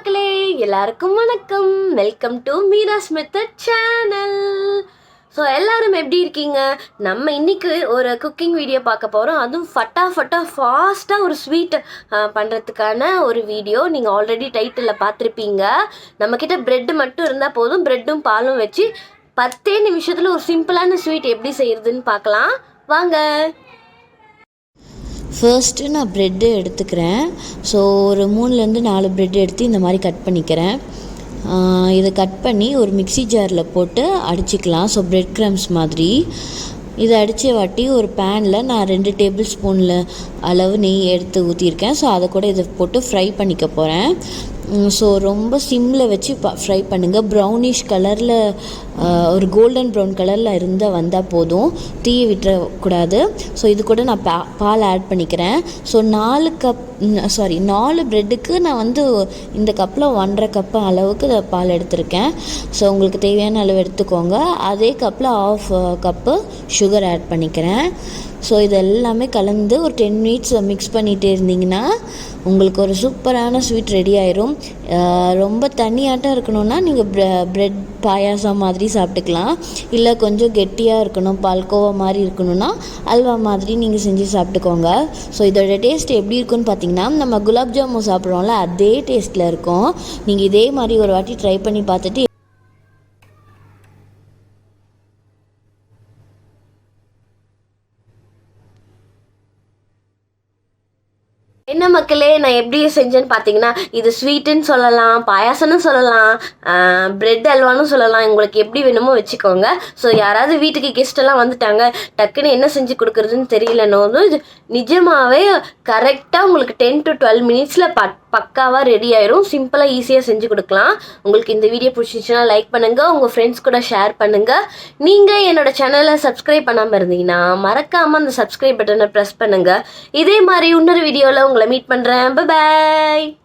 மக்களே, எல்லாருக்கும் வணக்கம். Welcome to Meera's method channel. So எல்லாரும் எப்படி இருக்கீங்க? நம்ம இன்னைக்கு ஒரு குக்கிங் வீடியோ பார்க்க போகிறோம். அதுவும் ஃபாஸ்ட்டாக ஒரு ஸ்வீட் பண்ணுறதுக்கான ஒரு வீடியோ. நீங்கள் ஆல்ரெடி டைட்டிலில் பார்த்துருப்பீங்க. நம்மக்கிட்ட ப்ரெட்டு மட்டும் இருந்தால் போதும். ப்ரெட்டும் பாலும் வச்சு 10 நிமிஷத்தில் ஒரு சிம்பிளான ஸ்வீட் எப்படி செய்கிறதுன்னு பார்க்கலாம் வாங்க. ஃபர்ஸ்ட்டு நான் ப்ரெட்டு எடுத்துக்கிறேன். ஸோ ஒரு 3-4 ப்ரெட் எடுத்து இந்த மாதிரி கட் பண்ணிக்கிறேன். இதை கட் பண்ணி ஒரு மிக்ஸி ஜாரில் போட்டு அடிச்சிக்கலாம். ஸோ ப்ரெட் க்ரம்ஸ் மாதிரி இதை அடித்த வாட்டி ஒரு பேனில் நான் 2 டேபிள் ஸ்பூனில் அளவு நெய் எடுத்து ஊற்றிருக்கேன். ஸோ அதை கூட இதை போட்டு ஃப்ரை பண்ணிக்க போகிறேன். ஸோ ரொம்ப சிம்மில் வச்சு ஃப்ரை பண்ணுங்கள். ப்ரௌனிஷ் கலரில் ஒரு கோல்டன் ப்ரௌன் கலரில் வந்தால் போதும், தீயை விட்டுறக்கூடாது. ஸோ இது கூட நான் பால் ஆட் பண்ணிக்கிறேன். ஸோ 4 ப்ரெட்டுக்கு நான் இந்த கப்பில் 1.5 கப்பு அளவுக்கு பால் எடுத்திருக்கேன். ஸோ உங்களுக்கு தேவையான அளவு எடுத்துக்கோங்க. அதே கப்பில் 1/2 கப்பு சுகர் ஆட் பண்ணிக்கிறேன். ஸோ இது எல்லாமே கலந்து ஒரு 10 மினிட்ஸ் மிக்ஸ் பண்ணிகிட்டே இருந்தீங்கன்னா உங்களுக்கு ஒரு சூப்பரான ஸ்வீட் ரெடி ஆயிரும். ரொம்ப தண்ணியாட்டம் இருக்கணும்னா நீங்கள் ப்ரெட் பாயாசம் மாதிரி சாப்பிட்டுக்கலாம். இல்லை கொஞ்சம் கெட்டியாக இருக்கணும், பால்கோவா மாதிரி இருக்கணும்னா அல்வா மாதிரி நீங்கள் செஞ்சு சாப்பிட்டுக்கோங்க. ஸோ இதோட டேஸ்ட் எப்படி இருக்குன்னு பார்த்தீங்கன்னா நம்ம குலாப் ஜாமுன் சாப்பிட்றோம்ல அதே டேஸ்ட்டில் இருக்கும். நீங்கள் இதே மாதிரி ஒரு வாட்டி ட்ரை பண்ணி பார்த்துட்டு என்ன மக்களே, நான் எப்படி செஞ்சேன்னு பார்த்தீங்கன்னா இது ஸ்வீட்டுன்னு சொல்லலாம், பாயாசம்னு சொல்லலாம், ப்ரெட் அல்வான்னு சொல்லலாம். உங்களுக்கு எப்படி வேணுமோ வச்சுக்கோங்க. ஸோ யாராவது வீட்டுக்கு கெஸ்ட்டெல்லாம் வந்துட்டாங்க, டக்குன்னு என்ன செஞ்சு கொடுக்குறதுன்னு தெரியலன்னு இது நிஜமாகவே கரெக்டாக உங்களுக்கு 10 to 12 மினிட்ஸில் பக்காவாக ரெடி ஆயிரும். சிம்பிளாக ஈஸியாக செஞ்சு கொடுக்கலாம். உங்களுக்கு இந்த வீடியோ பிடிச்சிச்சுன்னா லைக் பண்ணுங்கள், உங்கள் ஃப்ரெண்ட்ஸ் கூட ஷேர் பண்ணுங்கள். நீங்கள் என்னோடய சேனலை சப்ஸ்கிரைப் பண்ணாமல் இருந்தீங்கன்னா மறக்காமல் அந்த சப்ஸ்கிரைப் பட்டனை ப்ரெஸ் பண்ணுங்கள். இதே மாதிரி இன்னொரு வீடியோவில் உங்களை மீட் பண்ணுறேன். பை.